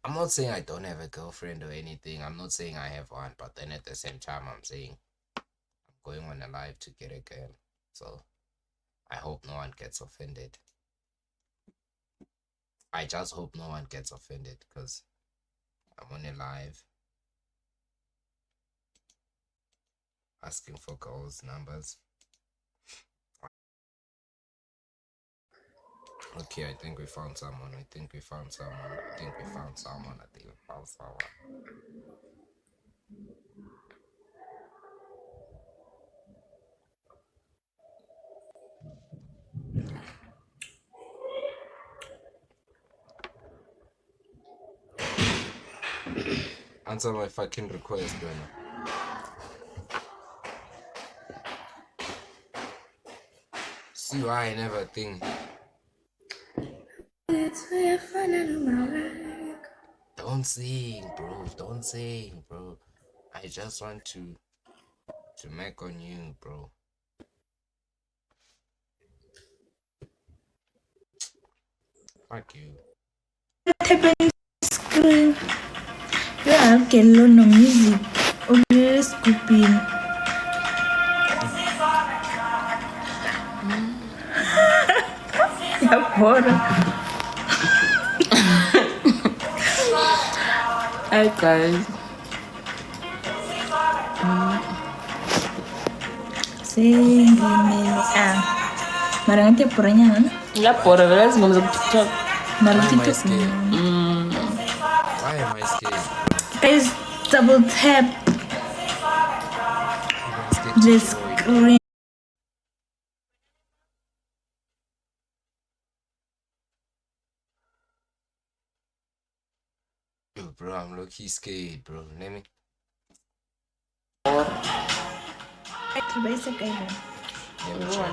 I'm not saying I don't have a girlfriend or anything. I'm not saying I have one, but then at the same time, I'm saying I'm going on a live to get a girl. So I hope no one gets offended. I just hope no one gets offended because I'm on a live asking for girls' numbers. Okay, I think we found someone. I think we found someone. I think we found someone. I think we found someone. Answer my fucking request, Donna. See why I never think. Don't sing, bro. Don't sing, bro. I just want to make on you, bro. Fuck you. Screen. Yeah, can learn no music. Always scooping. Yeah, bora. Hi guys. Sing Mara nanti poranya kan? La porra, verás vamos a TikTok. Mara Why am I TikTok. scared? Why am I scared, bro? Guys, double tap I'm scared the to join. screen. Yo, bro, I'm low-key scared, bro. Let me. Let me check.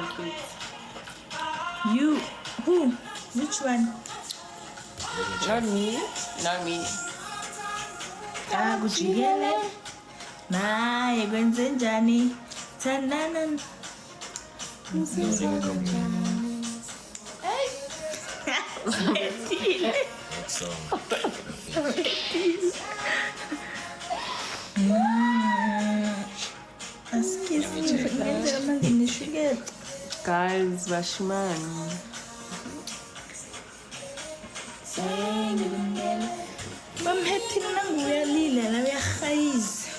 You, who? Which one? Let me Not check. me. Not me. Kujigele. Naye kwenzenjani? Thandanan. Loading complete. Next song. Guys, Bashman. Bamhethini nanguyalila la uyarhayiza.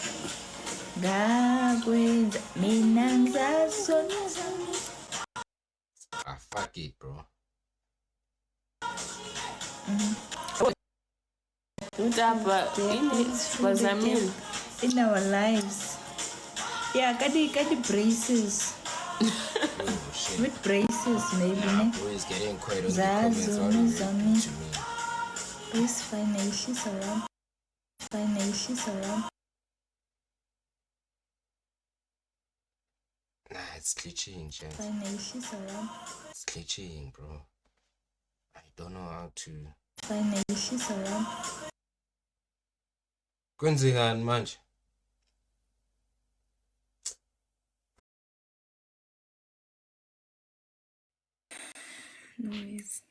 Ngakwenza mina ngizasonisa. Ah, fuck it, bro. Was I mean? In our lives. Yeah, kadi braces. Oh, shit. With braces, maybe. Ne? Bro is getting quite on the Zazo, comments. What Zami. to me? Please find she's around. Nah, it's glitching, chat. She's around. It's glitching, bro. I don't know how to. She's around. Kwenzekani manje? Noise.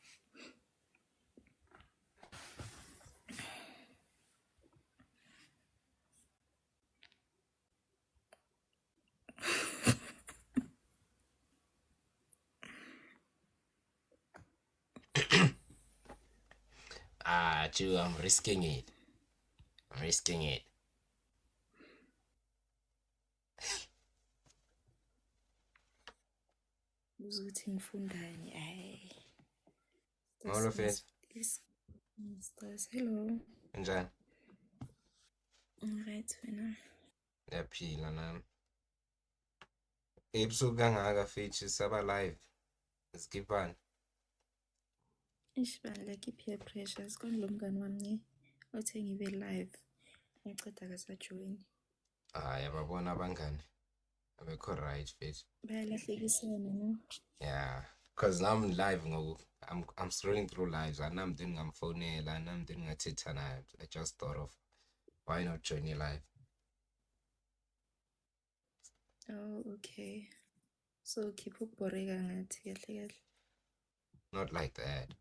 Chew, I'm risking it. I'm risking it. Ukuthi ngifundani All of it. Stars. Hello. Njani? Alright, wena. Yaphila nami. Ebusuku kangaka feature saba live. Skipani. Ishibala peer pressure. Sikona lo mngani wami ne. Othe ngibe live. Ngiceda kasajoin. Yababona abangani. Abekho right fit. Bayalahlekisana no. Yeah. Cause now I'm live ngoku. I'm scrolling through lives and I'm doing ngamfonela and I'm doing ngathetha naye. I just thought of why not join you live? Oh, okay. So keep ukubhoreka ngathi kahle kahle. Not like that.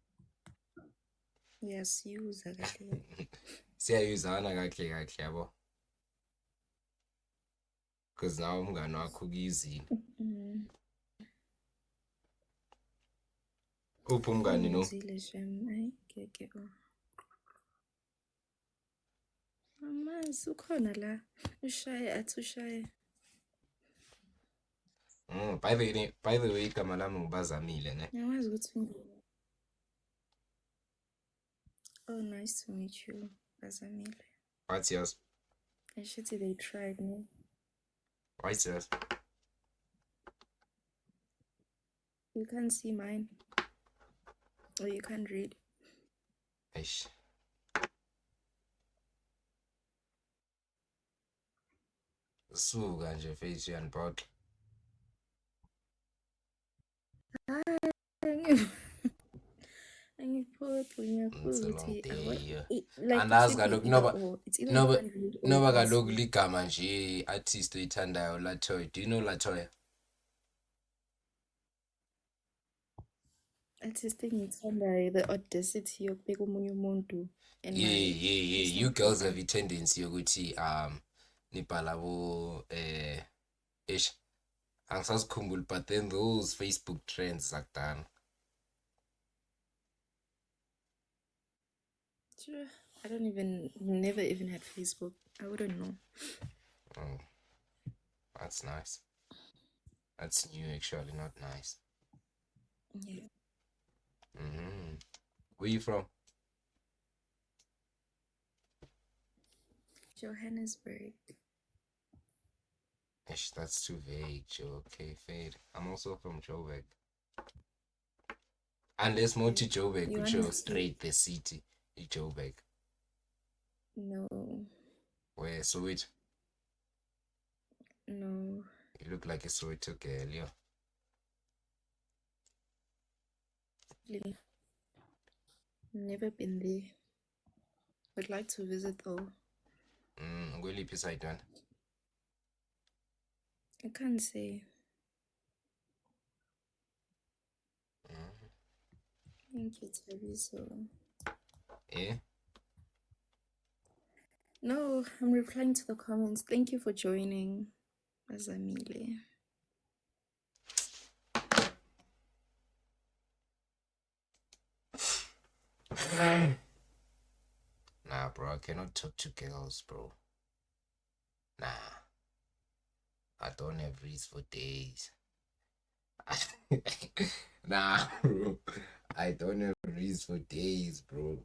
Siyasiuza kahle. Siyayuzana kahle kahle yabo. Because now umngani wakho ukuyizini. Uphi umngani no? Uzile shem. Ayi ngeke. Amazi ukhona la. Ushaye athi ushaye. By the way, igama lami ngubazamile ne. Ngiyawazi ukuthi oh, nice to meet you, Bazamile. What's yours? I should say they tried me. What's yours? You can't see mine. Or you can't read. Eish. Suka nje face yanibhoxa. It's a long day. Andazi kaloku noba kaloku ligama nje artist oyithandayo Latoya. Do you know Latoya? Artist engiyithandayo, the audacity yokubeka omunye umuntu. Yeah. You girls have a tendency yokuthi nibhala bo ish angisazikhumbuli, but then those Facebook trends zakudala. Sure. Never even had Facebook. I wouldn't know. Oh, that's nice. That's new actually, not nice. Yeah. Where you from? Johannesburg. Ish, that's too vague, Joe. Okay, fade. I'm also from Joburg. Unless more to Joburg, which show straight the city. Joburg. No. Where Soweto? No. You look like a Soweto girl, yeah. Really. Never been there. Would like to visit though. Where you side one? I can't say. Thank you, Tabiso. Yeah? No, I'm replying to the comments. Thank you for joining, Azamile. Nah, bro, I cannot talk to girls, bro. Nah. I don't have reads for days. Nah, bro. I don't have reads for days, bro.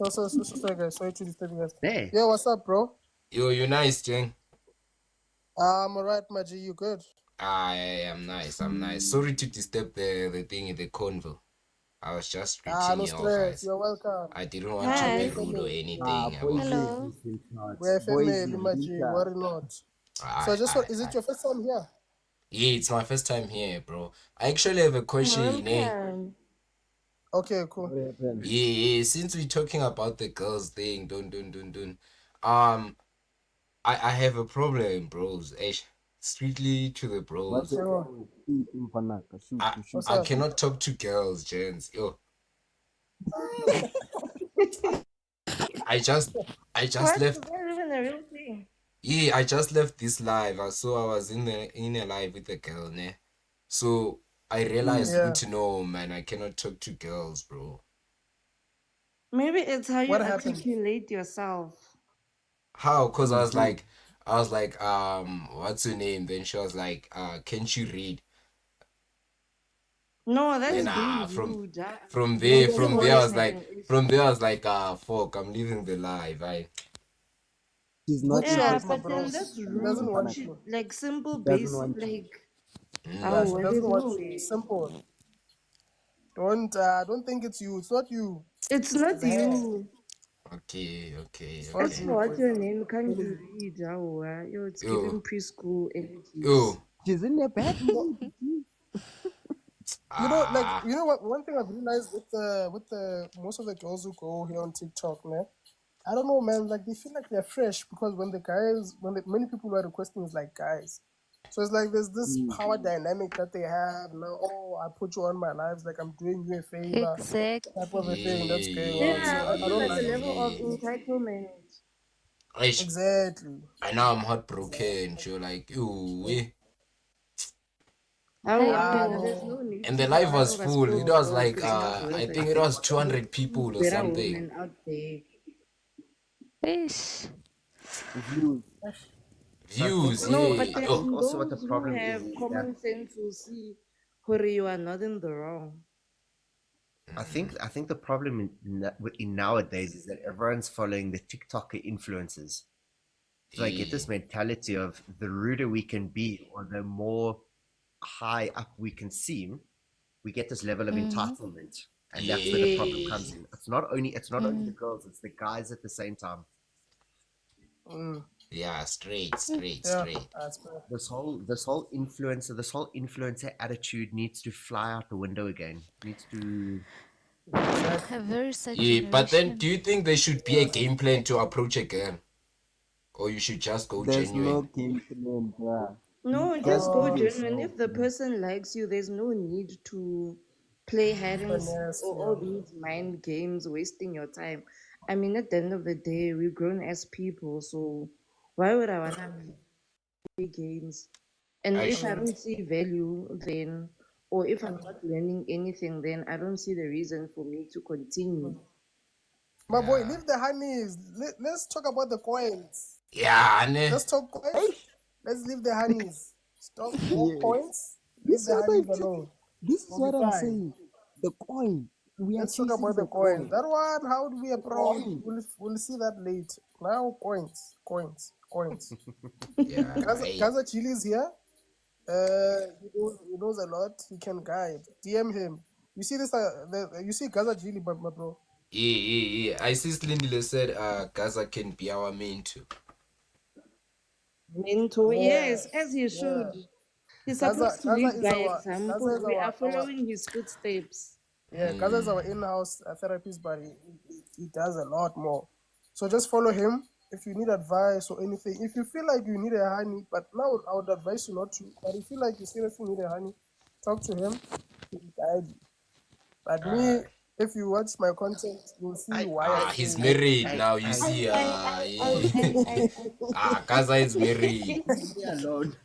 Sorry guys, sorry to disturb you guys. Hey. Yo, what's up, bro? Yo, you nice, Jeng? I'm alright, my G. You good? Yeah, I'm nice. Sorry to disturb the thing in the convo. I was just No reaching you stress. guys. You're welcome. I didn't want to be rude or anything. Hello. We're family, my G. Worry not. So is it your first time here? Yeah, it's my first time here, bro. I actually have a question, eh? Okay, cool. Yeah. Since we're talking about the girls thing, don't. I have a problem, bros. Strictly to the bros. I cannot talk to girls, gents. Yo. I just left. Even a real thing. Yeah, I just left this live. I was in a live with a girl, ne? So I realized good to know, man, I cannot talk to girls, bro. Maybe it's how you What happened? articulate yourself. How? Cause I was like, what's her name? Then she was like, can't you read? No, that's Then being from rude. there I was like, fuck, I'm leaving the live. She's not Yeah, shot, my but bro. then that's She doesn't rude. want you. Like simple doesn't basic, want like Yeah, she there's doesn't want no you. way. Simple. Don't think it's you. It's not you. It's not her. you. Okay. As for what's your name, can't you read? Yo, it's Yo. giving preschool energies. Yo. She's in a bad mood. You know what? One thing I've realized with the most of the girls who go here on TikTok, man. I don't know, man. Like they feel like they're fresh because when many people are requesting is like guys. So it's like there's this power dynamic that they have now. Oh, I put you on my lives, like I'm doing you a favor, type of a thing that's going on. So Yeah, I also don't like a like it. level of Yeah. entitlement. Exactly. I know I'm heartbroken. You're like, ooh, How Ah, young? There's no. no need and to the be live proud was of a full. It spilled was milk. like It's not I worth think it. it was There's 200 people or better something. women out there. Ish. Views. So I think Views, also No, what but yeah. I Oh, think then also what the those who problem have is that common sense will see, Hori, you are not in the wrong. I think the problem in nowadays is that everyone's following the TikToker influencers. So I get yeah, this mentality of the ruder we can be or the more high up we can seem, we get this level of Mm, entitlement. And that's where the yeah, problem comes Yes. in. It's not only the mm. girls, it's the guys at the same time. Mm, yeah. Straight, Mm. straight, yeah, straight. that's fair. This whole influencer attitude needs to fly out the window again. Needs to Exactly. A very sad Yeah, but then generation. do you think there should be a Yeah. game plan to approach a girl, or you should just go There's no genuine? game plan, bruh. You No, just just be go Uh, genuine. yourself, If the man. person likes you, there's no need to play hide and seek finesse, or all yeah. these mind games, wasting your time. I mean, at the end of the day, we're grown as people, so why would I wanna play games? And I if sh- I don't see value, then, or if I'm not learning anything, then I don't see the reason for me to continue. My boy, yeah, leave the honeys. Let's talk about the coins. yeah, ne? Let's talk coins. Let's leave the honeys. Stop more Yeah. coins. Leave This the is what honeys I'm alone. this is We'll be what I'm fine. saying. The coin. We are Let's talk chasing about the the coins. coin. That one, how do we The approach? coin. We'll see that later. Now, coins, coins, coins. Yeah, hey, Gaza Chili is here. He knows a lot. He can guide. DM him. You see this? You see Gaza Chili, my bro. yeah. I see Slindile said, Gaza can be our main too. Mentor, Yeah, yes, as he yeah. should. He's supposed to lead by Gaza example. is We are our following his footsteps. yeah. Gaza is our in-house therapist, but he does a lot more. So just follow him if you need advice or anything. If you feel like you need a honey, but now I would advise you not to. But if you feel like you seriously need a honey, talk to him. He'll guide you. But me, if you watch my content, you'll see I why I'm I He's saying I that. married I now. You I see, yeah. I. Gaza is married. leave me alone.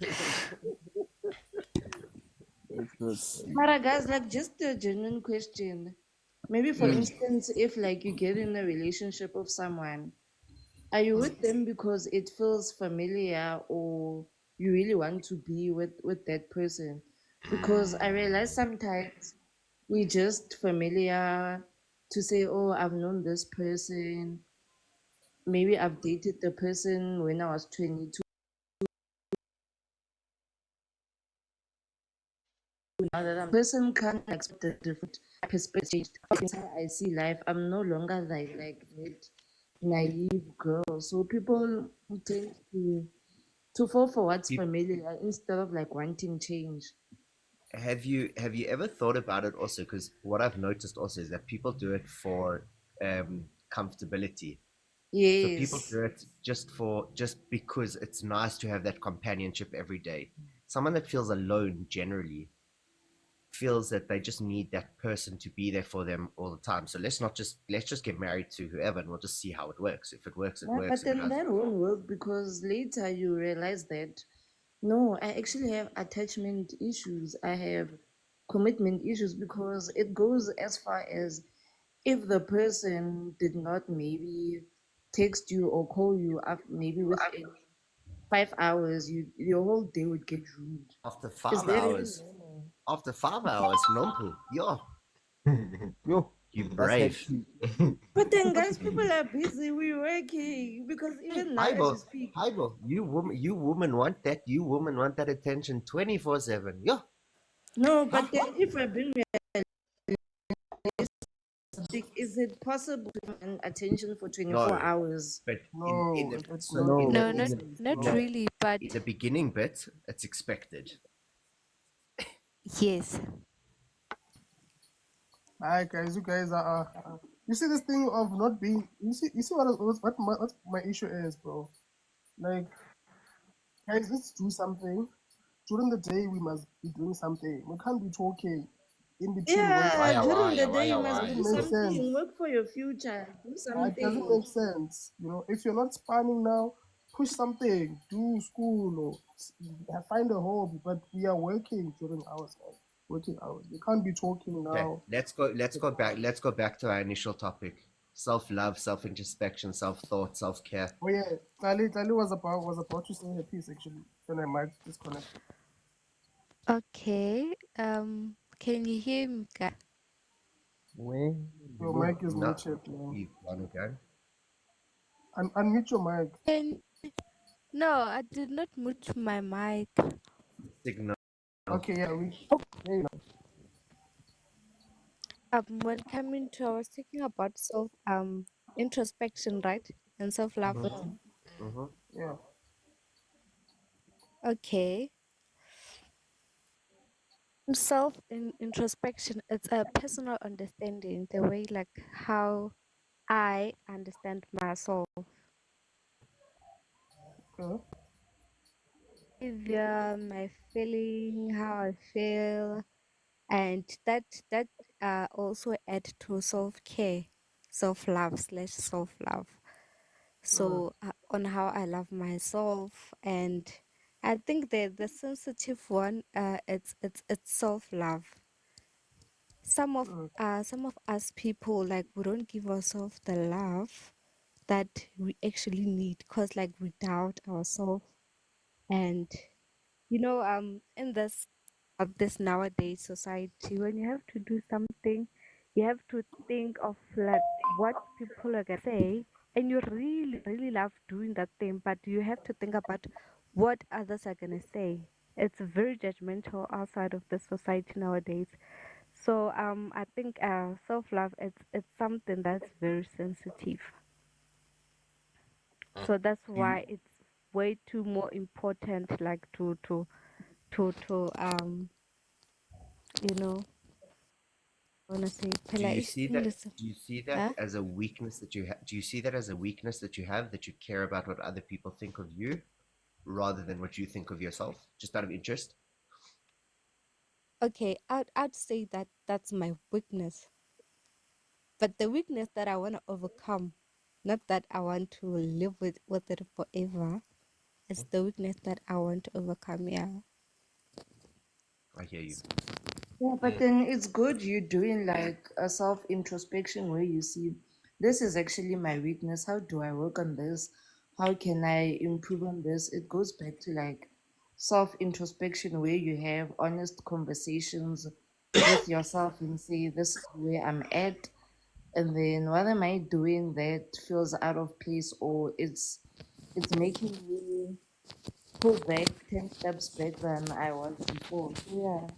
It's not funny. Mara, guys, like just a genuine question. Maybe, for instance, if like you get in a relationship with someone, are you with them because it feels familiar, or you really want to be with that person? Because I realize sometimes we just familiar to say, oh, I've known this person. Maybe I've dated the person when I was 22. Now that I'm person can expect a different perspective. I see life. I'm no longer like that naive girl. So people tend to fall for what's You- familiar instead of like wanting change. have you ever thought about it also? Because what I've noticed also is that people do it for comfortability. So people Yes. do it just because it's nice to have that companionship every day. Someone that feels alone generally feels that they just need that person to be there for them all the time. So let's just get married to whoever and we'll just see how it works. If it works, it Yeah, works. but If it then doesn't, that won't work because later you realize that no, I actually have attachment issues. I have commitment issues because it goes as far as if the person did not maybe text you or call you up maybe within 5 hours, your whole day would get ruined. after Is five that even hours, normal? after 5 hours, nompu, yo, Yo, you that's brave. hectic. But then, guys, people are busy. We're working because Hey, even now, as we Haibo, speak, Haibo, you women want that attention 24/7. Yo, no. huh? But then, if we're being realistic, is it possible to have an attention for 24 No, hours? but in No, the it's so not. in No. the No, in not the in not the really, but in the beginning bit, it's expected. yes. Alright, guys, you guys are. You see this thing of not being. You see what my issue is, bro. Like, guys, let's do something. during the day we must be doing something. We can't be talking in between work. Yeah, during the day you It must Why? do doesn't make something, sense. work for your future, do It doesn't something. make sense. You know, if you're not spanning now, push something, do school or find a hobby. But we are working during hours, man. Working hours. We can't be talking Okay, now. let's go back to our initial topic. Self-love, self-introspection, self-thought, self-care. Oh yeah, Tali was about to say her piece actually. Then I might disconnect. Okay. Can you hear me, guys? Where? Your Yo. mic is No, muted, man. you want to go? Unmute your mic. Can No, I did not mute my mic. Signal. Okay, yeah, yeah, When coming to, I was talking about self introspection, right? And self love. Mm-hmm. Mm-hmm. yeah. Okay. Self introspection, it's a personal understanding, the way like how I understand myself. Okay. Behavior, my feeling, how I feel, and that also add to self-care, self-love slash self-love. Mm, So on how I love myself, and I think the sensitive one, it's self-love. mm, Some of us people, like, we don't give ourselves the love that we actually need, because like we doubt ourselves. And in this nowadays society, when you have to do something, you have to think of like what people are gonna say, and you really really love doing that thing, but you have to think about what others are gonna say. It's very judgmental outside of the society nowadays. So I think self-love, it's something that's very sensitive. Mm. So that's Do you, why it's way too more important, like to you know wanna say do phela you see that? English. Do you see that Huh? as a weakness that you have? Do you see that as a weakness that you have, that you care about what other people think of you rather than what you think of yourself, just out of interest? Okay, I'd say that that's my weakness, but the weakness that I want to overcome, not that I want to live with it forever. It's the weakness that I want to overcome. Yeah. I hear you. Yeah, but Mm. then it's good you doing like a self introspection where you see this is actually my weakness. How do I work on this? How can I improve on this? It goes back to like self introspection where you have honest conversations with yourself and say, this is where I'm at. And then what am I doing that feels out of place, or it's making me pull back 10 steps back than I was before. So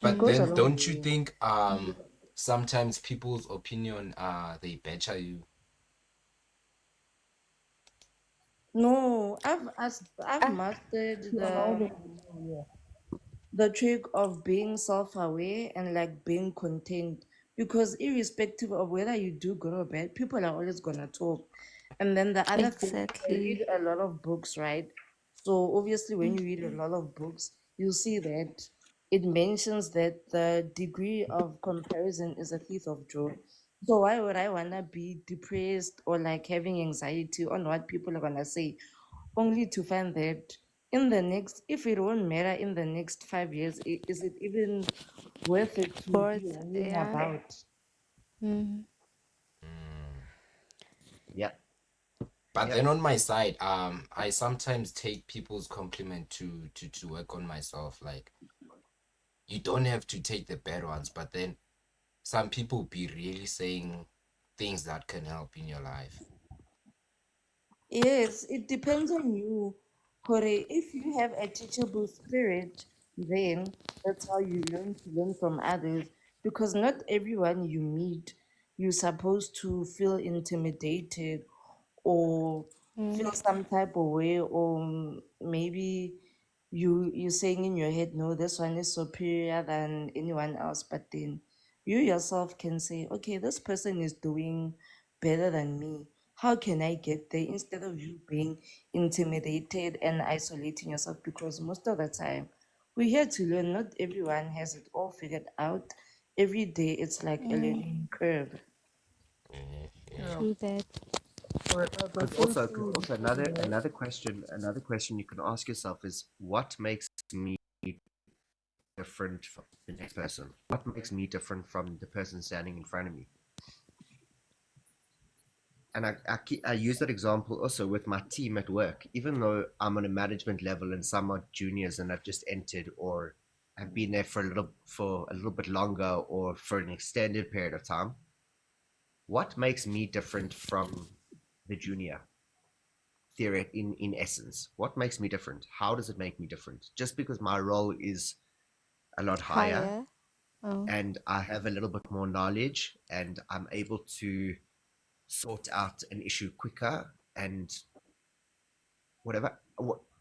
yeah, it But goes a then Mm. long don't you way. think sometimes people's opinion they better you? No, I've Ah, mastered to allow them to know, yeah. the trick of being self-aware and like being content, because irrespective of whether you do good or bad, people are always gonna talk. And then the other thing, I exactly. read a lot of books, right? So obviously when Mm. you read a lot of books, you'll see that it mentions that the degree of comparison is a thief of joy. So why would I wanna be depressed or like having anxiety on what people are gonna say, only to find that in the next, if it won't matter in the next 5 years, is it even worth it to be Words, worrying yeah. about? Mm. Mm. Yeah. But Yeah. then on my side, I sometimes take people's compliment to work on myself. Like, you don't have to take the bad ones, but then some people be really saying things that can help in your life. Yes, it depends on you. Kore, if you have a teachable spirit, then that's how you learn to learn from others. Because not everyone you meet, you're supposed to feel intimidated or Mm. feel some type of way, or maybe you saying in your head, no, this one is superior than anyone else. But then you yourself can say, okay, this person is doing better than me. how can I get there, instead of you being intimidated and isolating yourself, because most of the time we're here to learn. Not everyone has it all figured out. Every day it's like a learning curve. Yeah. True that. All right. Because Going also, to another question you can ask yourself is, what makes me different from the next person? What makes me different from the person standing in front of me? And I use that example also with my team at work. Even though I'm on a management level and some are juniors and have just entered or have been there for a little bit longer or for an extended period of time, what makes me different from the junior? Theory in essence, what makes me different? How does it make me different? Just because my role is a lot higher Higher. Oh. and I have a little bit more knowledge and I'm able to sort out an issue quicker and whatever.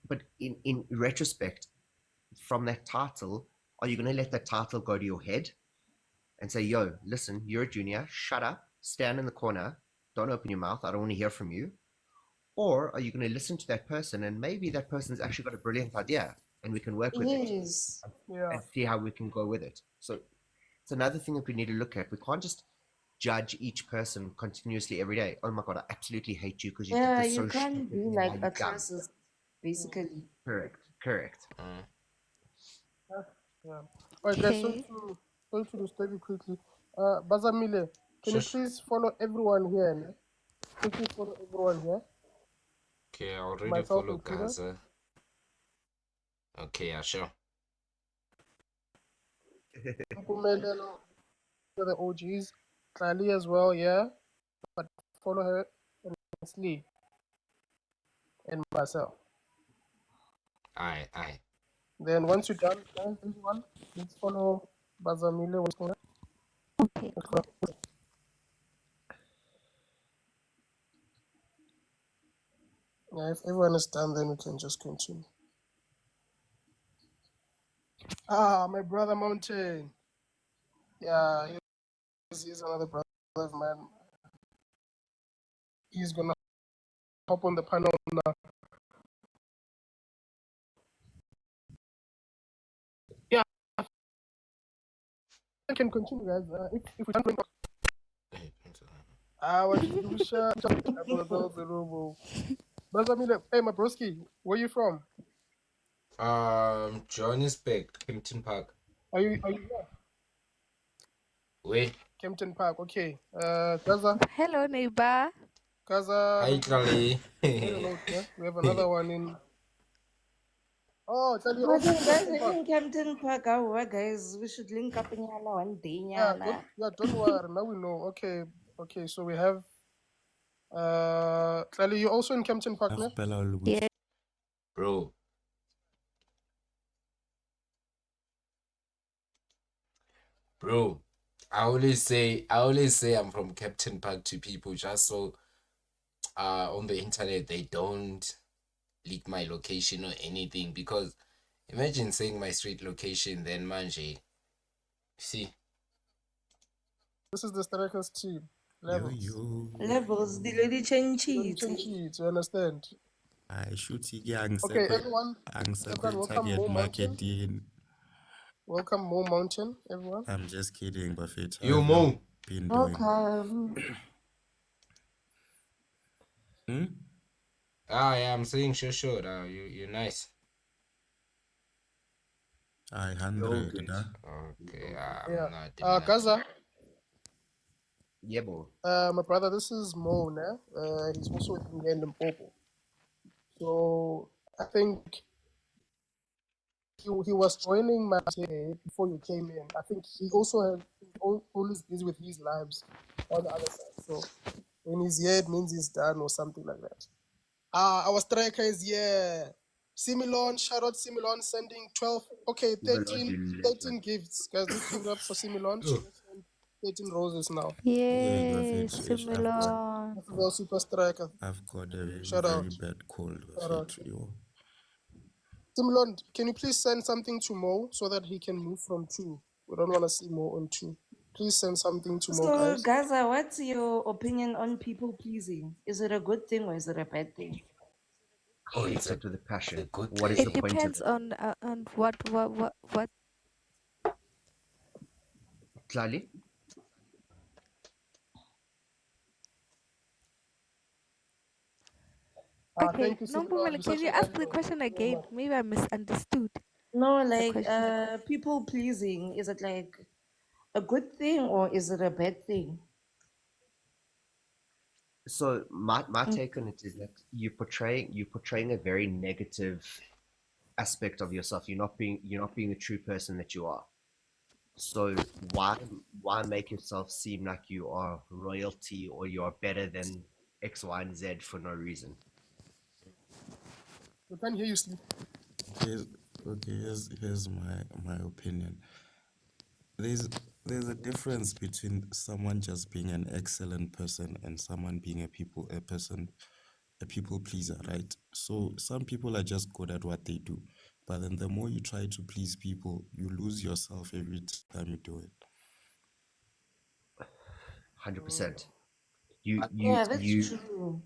But in retrospect, from that title, are you going to let that title go to your head and say, yo, listen, you're a junior, shut up, stand in the corner, don't open your mouth, I don't want to hear from you? Or are you going to listen to that person and maybe that person's actually got a brilliant idea and we can work with it Yes. yeah. and see how we can go with it? So it's another thing that we need to look at. We can't just judge each person continuously every day. Oh my God, I absolutely hate you because you did Yeah, this you so can't stupid. be And like now a you're dumb. classist, basically. Correct. Yeah. All right, guys. Okay. Sorry to disturb you quickly. Bazamile, can you Shush. please follow everyone here? Ne? Quickly follow everyone here, Okay, I already myself follow included. Gaza. Okay, yeah, sure. Mpumelelo, the OGs, Kali as well. Yeah, but follow her and Slee and myself. Aye. Then once you're done, guys, everyone, let's follow Bazamile. Okay. Yeah, if everyone is done, then we can just continue. Ah, my brother Mountain. Yeah, he's another brother of mine. He's gonna hop on the panel now. Yeah, I can continue, guys. If we can't, what did you share? Bazamile, hey, my broski, where you from? Johannesburg, Kempton Park. Are you here? Wait, Kempton Park, okay. Gaza, Hello, neighbor. Gaza, hi, Charlie. made a note, yeah? We have another one in. Oh, Charlie, But also then in guys Kempton Park. in Campton Park, our guys, we should link up in Yala one day, Yeah, Nyana. don't worry. Now we know. Okay. So we have Charlie, you also in Kempton Park, ne? Yeah. Bro, I always say I'm from Captain Park to people just so on the internet they don't leak my location or anything, because imagine saying my street location then manje. See, This is the Strikers team. Levels. Levels, the lady Don't change. change it, you understand? I shoot Okay, everyone, welcome target Mo Mountain. marketing. Welcome Mo Mountain, everyone. I'm just kidding, Buffett. How you have you Mo. been doing? Welcome. Hmm? Yeah, I'm saying sure. You're nice. I Yo, 100, good. huh? Okay, Yeah. I'm not doing that. Gaza, Yeah, bro. my brother, this is Mo, ne? He's also in here in Limpopo. So I think he was joining my day before you came in. I think he also always busy with his lives on the other side. So when he's here, it means he's done or something like that. Our striker is here. Similon, shout out Similon, sending 12, okay, 13 gifts. Guys, let's give it up for Similon. She just sent 13 roses now. Hey, Yay, Buffett. similar. That's our super striker. I've got a very, Shout very out. bad cold, Shout out. Buffett. Yo. Similon, can you please send something to Mo so that he can move from 2? We don't want to see Mo on 2. Please send something to more So, guys. Gaza, what's your opinion on people pleasing? Is it a good thing or is it a bad thing? Oh, Hate it with a it's a passion. good What is thing. the It point of depends it? on what. Clearly, Okay, Thank you, no Sister. problem. You're Can such you a ask nice the girl. question Thank you very again? much. Maybe I misunderstood No, the like question. people pleasing, is it like a good thing or is it a bad thing? so my take on it is that you're portraying a very negative aspect of yourself. You're not being the true person that you are. So why make yourself seem like you are royalty or you are better than X, Y, and Z for no reason? We can't hear you sleep. Here's, okay, here's my opinion. There's there's a difference between someone just being an excellent person and someone being a people pleaser, right? So some people are just good at what they do, but then the more you try to please people, you lose yourself every time you do it. 100%. You But you Yeah, that's you true.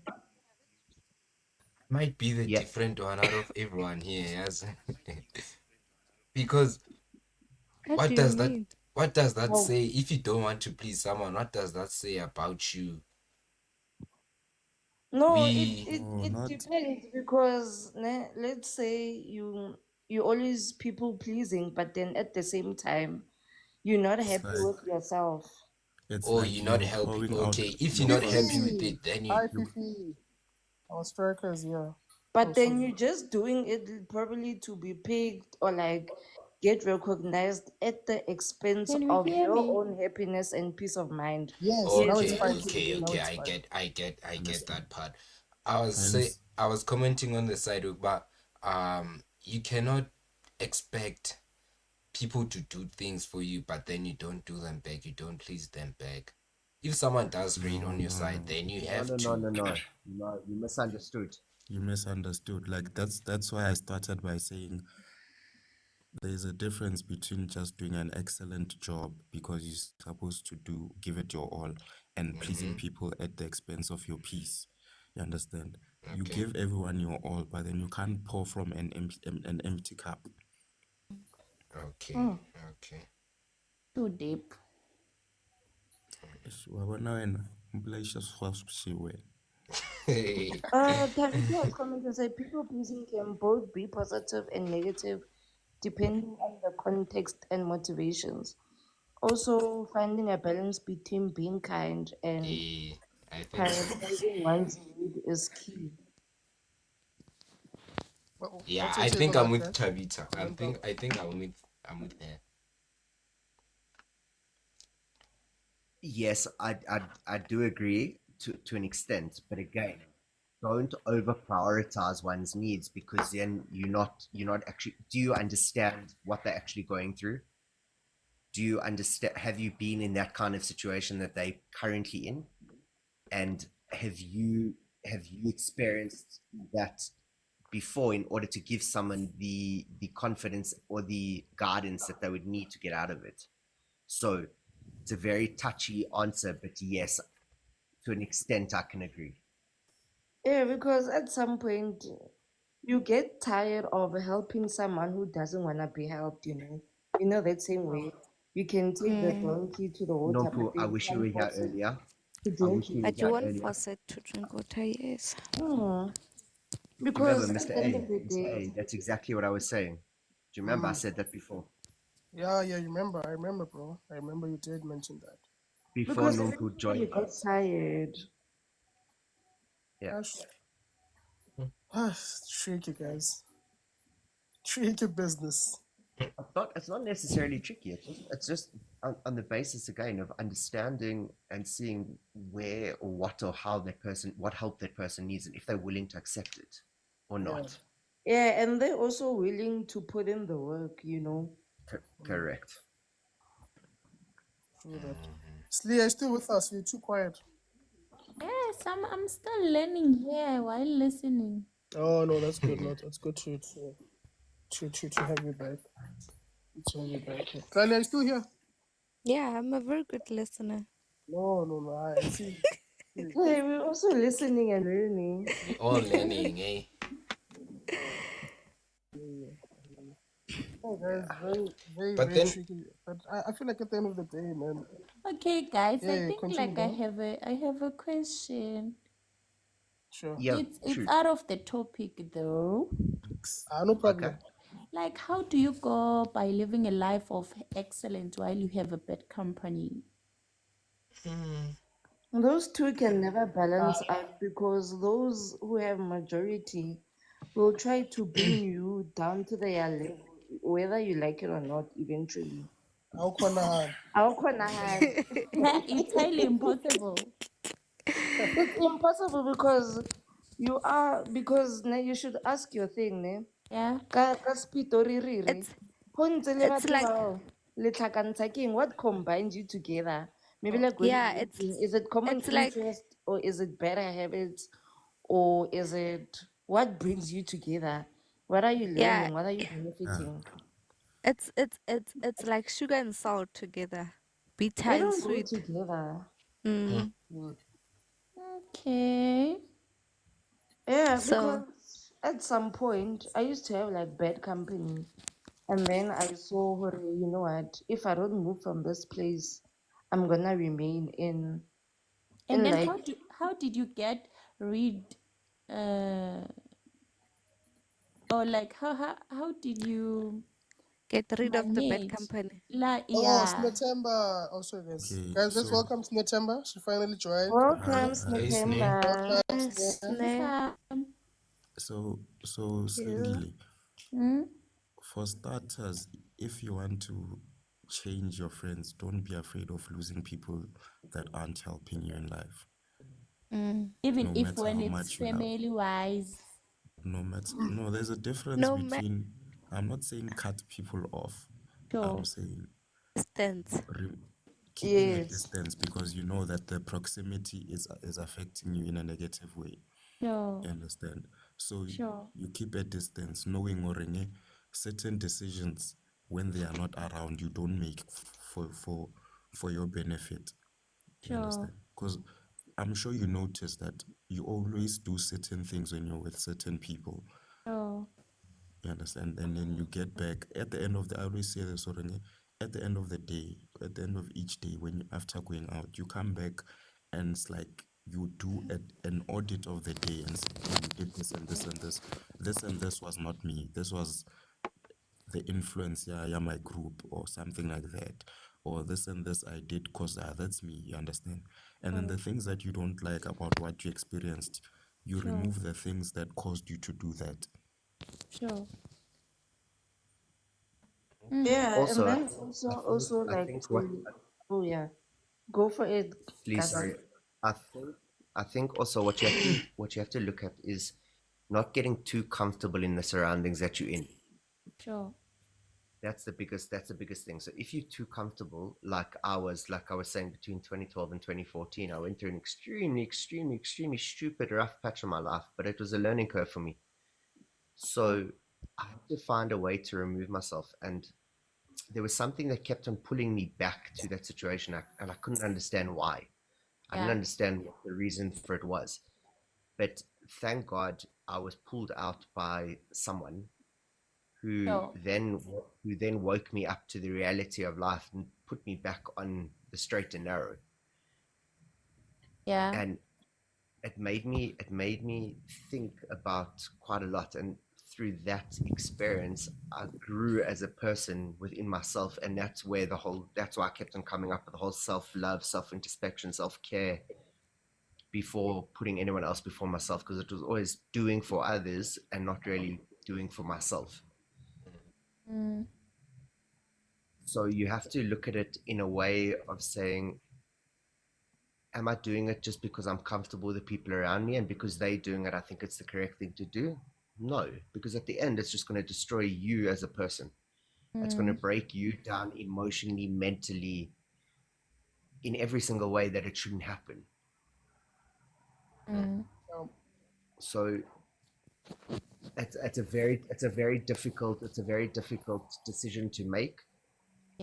might be the yeah. different one out of everyone here, yes. Because What do what you does that mean? what does that Well, say if you don't want to please someone? What does that say about you? no, it, We it, No, it not depends because let's say you always people pleasing, but then at the same time you're not it's happy like with yourself. it's oh, like you're not you're helping. pouring out Okay, if you're your not funds. happy with Fifi! it, then you Hi, You Fifi. Our strikers, yeah. Oh, But then sorry. you're just doing it probably to be picked or like get recognized at the expense Can we of hear your me? own happiness and peace of mind. Yes, now Yes, it's okay, that's fine, okay, Fifi. true. Now okay. it's fine. I get Understand? that part. I was I say understand. I was commenting on the side, but you cannot expect people to do things for you, but then you don't do them back. You don't please them back. If someone does great No, on your no, side, no. then you no have no no to. no no no you misunderstood. You misunderstood. Like that's why I started by saying there's a difference between just doing an excellent job because you're supposed to give it your all and pleasing Mm-hmm. people at the expense of your peace. You understand? You Okay. give everyone your all, but then you can't pour from an empty cup. Okay. Hmm, Okay. too deep. Wabona wena, mbulaisha swashiwe. Hey. Tabitha has commented and said people pleasing can both be positive and negative depending on the context and motivations. Also, finding a balance between being kind and Eh, I think prioritizing one's need is key. yeah, What's your I take think on I'm that, with guys? Tabitha. I Comment think down. I think I'm with her. Yes, I do agree to an extent, but again, don't over prioritize one's needs because then you're not actually. Do you understand what they're actually going through? Do you understand? Have you been in that kind of situation that they currently in? And have you experienced that before in order to give someone the confidence or the guidance that they would need to get out of it? So it's a very touchy answer, but yes, to an extent, I can agree. Yeah, because at some point you get tired of helping someone who doesn't want to be helped, you know. You know that same way. You can take the Yeah. donkey to the water, but Nompu, I then you wish you were can't here force it earlier. to I drink wish you it. were But you here won't earlier. force it to drink water, yes. Hmm. Do you remember, Because at Mr. the end A? of the Mr. day, A, that's exactly what I was saying. Do you remember I hmm, said that before? Yeah, you remember. I remember, bro. I remember you did mention that. Before because Nompu eventually you joined get us. tired. Yeah. Gosh, tricky, guys. Tricky business. It's not necessarily tricky. It's just on the basis again of understanding and seeing where or what or how that person what help that person needs and if they're willing to accept it or Yeah. not. Yeah, and they're also willing to put in the work, you know. Correct. True that. Slee, are you still with us? You're too quiet. Yes, I'm still learning here while listening. Oh no, that's good. Not it's good to have you back. Good to have you back. Clearly, are you still here? Yeah, I'm a very good listener. No. I see. Hey, we're also listening and learning. We all learning, eh? Oh, guys, But very then, tricky. But I feel like at the end of the day, man. Okay, guys, I Yeah, think continue, like I bro. have a question. Sure. Yeah, It's true. out of the topic though. No Okay. problem. Like, how do you go by living a life of excellence while you have a bad company? Those two can never balance out because those who have majority will try to bring you down to their level, whether you like it or not, eventually. How can I? How can I? It's highly impossible. It's impossible because now you should ask your thing, ne? Yeah. Ka spitori riri. It's Ho ntse le it's batho like bao, le tlhakantsha keng? What combines you together? Maybe like good yeah, looking. Is it common it's like interest or is it better habits or is it what brings you together? What are you yeah, learning? What are you benefiting? it's like sugar and salt together. Bitter They and don't go sweet. together. Mm. Okay. Yeah, So because at some point I used to have like bad company. And then I saw, you know what? If I don't move from this place, I'm gonna remain And in then like how did you get rid uh or like how did you get rid of the bad manage company. like Oh, yeah. Snetemba. Oh, sorry, guys. Okay, Guys, let's so welcome Snetemba. She finally joined. hi, welcome hi. hey, Sneh. September. Welcome, Yes, Sneh. ne. So You. Slingily, Hmm? for starters, if you want to change your friends, don't be afraid of losing people that aren't helping you in life. Mm. Even No if matter when how it's much you love. family wise. No, there's a difference No between. I'm not saying cut people off. I'm Sure, saying distance. re- keeping a Yes. distance because you know that the proximity is affecting you in a negative way. sure, You understand? So sure, you keep a distance, knowing or certain decisions when they are not around, you don't make for your benefit. You sure, understand? Because I'm sure you notice that you always do certain things when you're with certain people. sure, You understand? And then you get back at the end of the I always say this already, at the end of the day, at the end of each day, when after going out, you come back and it's like you do an audit of the day and say, "Oh, you did this and this and this. This and this was not me. This was the influence, yeah, my group or something like that. Or this and this I did because that's me, you understand? And then the things that you don't like about what you experienced, you sure, remove the things that caused you to do that. sure. Yeah, and Also, then also I like think to oh yeah. Go for it, please, Gaza. sorry. I think I think also what you have to look at is not getting too comfortable in the surroundings that you're in. Sure. That's the biggest thing. So if you're too comfortable, like I was saying, between 2012 and 2014, I went through an extremely stupid rough patch of my life, but it was a learning curve for me. Sure. So I had to find a way to remove myself, and there was something that kept on pulling me back to that situation, and I couldn't understand why. I didn't Yeah. understand what the reason for it was. But thank God I was pulled out by someone who Sure. then who then woke me up to the reality of life and put me back on the straight and narrow. Yeah. And it made me think about quite a lot, and through that experience I grew as a person within myself, and that's why I kept on coming up with the whole self-love, self-introspection, self-care before putting anyone else before myself, because it was always doing for others and not really doing for myself. Mm. So you have to look at it in a way of saying, am I doing it just because I'm comfortable with the people around me, and because they're doing it I think it's the correct thing to do? No, because at the end it's just going to destroy you as a person. It's going to Mm. break you down emotionally, mentally, in every single way that it shouldn't happen. Mm. Um, So it's a very difficult decision to make.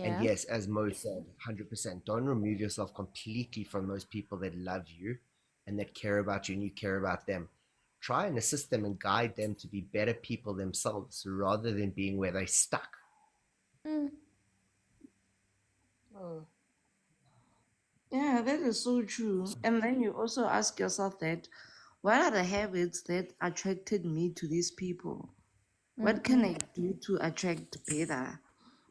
And Yeah. yes, as Mo said, 100%, don't remove yourself completely from those people that love you and that care about you and you care about them. Try and assist them and guide them to be better people themselves rather than being where they're stuck. Mm. Mm. Yeah, that is so true. And then you also ask yourself that what are the habits that attracted me to these people? What can Mm-hmm. I do to attract better?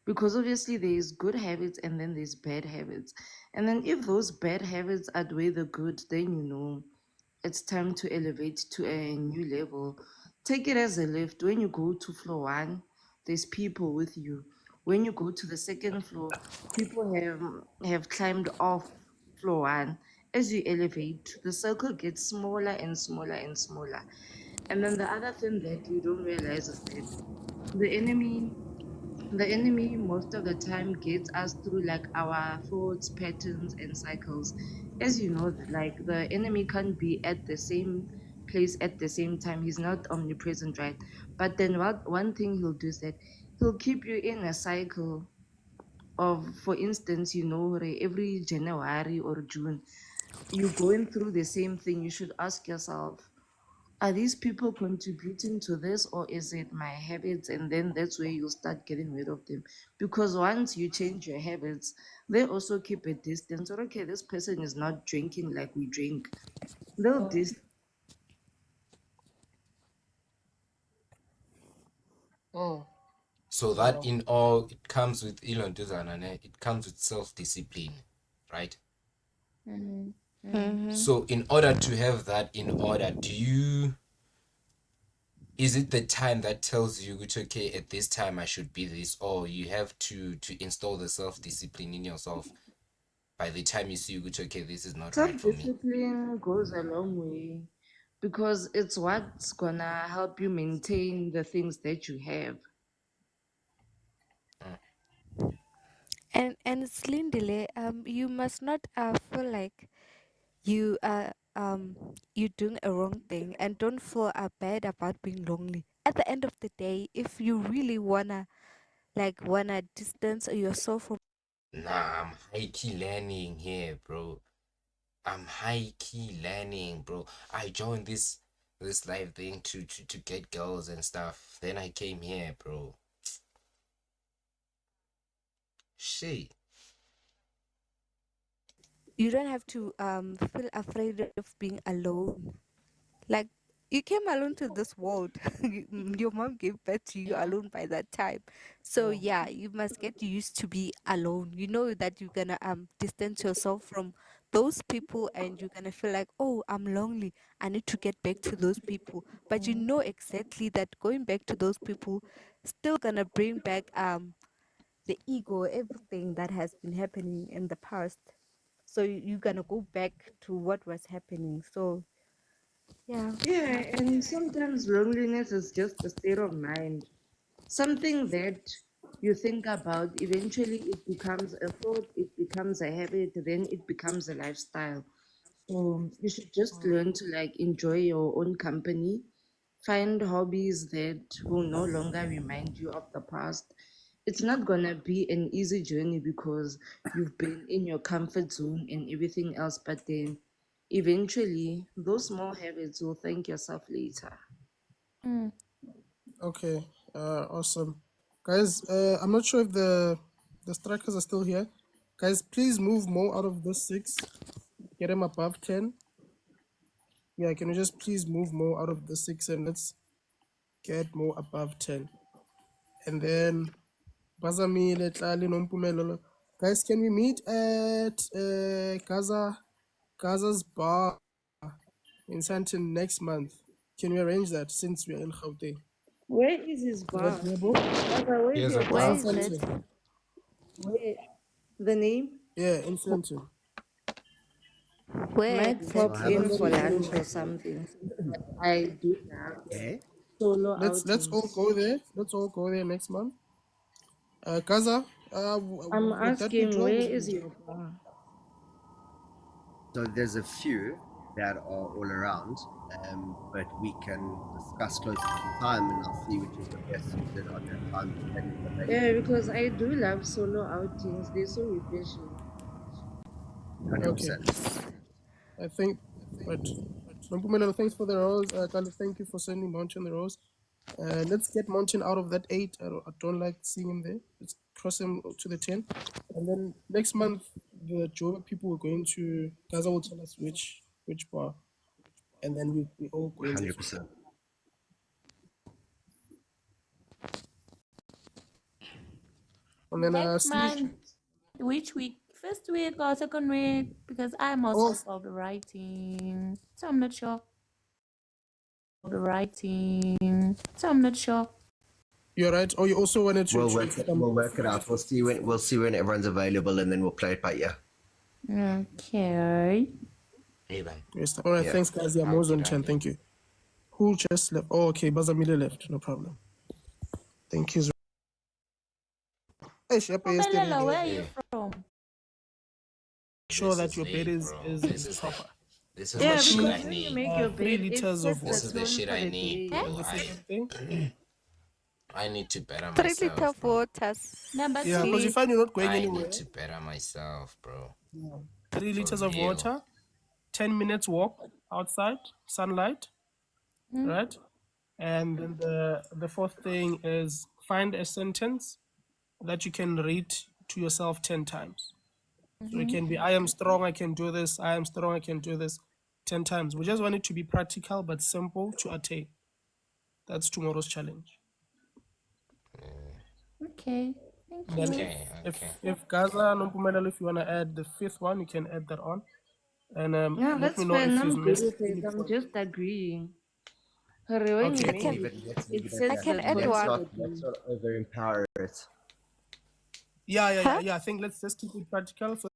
Because obviously there's good habits and then there's bad habits. And then if those bad habits outweigh the good, then you know it's time to elevate to a new level. Take it as a lift. When you go to floor one, there's people with you. When you go to the second floor, people have climbed off floor one. As you elevate, the circle gets smaller and smaller and smaller. And then the other thing that you don't realize is that the enemy the enemy most of the time gets us through like our thoughts, patterns, and cycles. As you know, like the enemy can't be at the same place at the same time. He's not omnipresent, right? But then what one thing he'll do is that he'll keep you in a cycle of, for instance, every January or June, you're going through the same thing. You should ask yourself, are these people contributing to this, or is it my habits? And then that's where you'll start getting rid of them. Because once you change your habits, they also keep a distance. Or, okay, this person is not drinking like we drink. They'll dis. Mm. So that Yeah. in all, it comes with it comes with self-discipline, right? Mm-hmm. Mm. Mm-hmm. So in order to have that in order, is it the time that tells you which, okay, at this time I should be this, or you have to install the self-discipline in yourself by the time you see which, okay, this is not right Self for me? discipline goes a long way because it's what's gonna help you maintain the things that you have. Mm. And Slindile, you must not feel like you you're doing a wrong thing, and don't feel bad about being lonely. At the end of the day, if you really wanna distance yourself from Nah, I'm high key learning here, bro. I'm high key learning, bro. I joined this live thing to get girls and stuff. Then I came here, bro. Shit. you don't have to feel afraid of being alone. Like, you came alone to this world. Your mom gave birth to you alone by that time. So Mm. yeah, you must get used to be alone. You know that you're gonna distance yourself from those people, and you're gonna feel like, oh, I'm lonely. I need to get back to those people. But you know exactly that going back to those people still gonna bring back the ego, everything that has been happening in the past. So you're gonna go back to what was happening. So yeah. Yeah, and sometimes loneliness is just a state of mind. Something that you think about, eventually it becomes a thought, it becomes a habit, then it becomes a lifestyle. So you should just learn to like enjoy your own company, find hobbies that will no longer remind you of the past. It's not gonna be an easy journey because you've been in your comfort zone and everything else, but then eventually those small habits will thank yourself later. Mm. Okay. Awesome, guys. I'm not sure if the strikers are still here. Guys, please move more out of this six. Get him above 10. Yeah, can you just please move more out of the six and let's get more above 10. And then Bazamile, Tlali, Nompumelelo. Guys, can we meet at Gaza's bar in Santon next month? Can we arrange that since we are in Gauteng? Where is his Is that bar? doable? Gaza, where's Here's a your It's Where in bar? bar. is it? Santon. Where? The name? Yeah, in Santon. Where Might So pop I exactly? have a in for few. lunch or something. I do have Okay. solo Let's all outings. go there. Let's all go there next month. Gaza, I'm would that be asking, where doable? is your bar? So there's a few. that are all around. But we can discuss closer to the time, and I'll see which is the best suited on that time, depending on Yeah, availability. because I do love solo outings. They're so refreshing. Okay, 100%. I think, right. Nompumelelo, thanks for the rose. Kali, thank you for sending Mountain the rose. Let's get Mountain out of that 8. I don't like seeing him there. Let's cross him to the 10. And then next month, the Joburg people are going to, Gaza will tell us which bar. And then we all go in there. 100%. And then Next Steve, month, which week? First week or second week? Because I'm also for the writing, so I'm not sure. So I'm not sure. you're right. Oh, you also wanted to. We'll work it out. We'll see when everyone's available, and then we'll play it by ear. Okay. Even. Yes. All right, Yeah. thanks, guys. Yeah, Mo's on 10. Thank you. Who just left? Oh, okay. Bazamile left. No problem. Thank you. Hey, Shepa, yesterday. Obelela, where are you from? Sure This that your late, bed is, bro. is, This is is proper. This is Yeah, the shit because I when you need. make your 3 bed, it liters of sets This the is the tone shit for I the need, day. bro. The second thing. I need to better 3 liters myself, of bro. water. Number Yeah, because you two. find you're not going I anywhere. need to better myself, bro. 3 For liters of real. water, 10 minutes walk outside, sunlight, right? And then the fourth thing is find a sentence that you can read to yourself 10 times. So it can be, I am strong, I can do this. I am strong, I can do this 10 times. We just want it to be practical but simple to attain. That's tomorrow's challenge. Okay. Thank Then you. if Gaza, Nompumelelo, if you want to add the 5th one, you can add that on. And Yeah, let that's me know fine. if I'm you've good missed with any it. I'm point. just agreeing. Hurry, when you Okay, I make can- it, Let's leave it it at sets that. can the add tone one. for the Let's day. not over empower it. Yeah. Huh? I think let's just keep it practical. So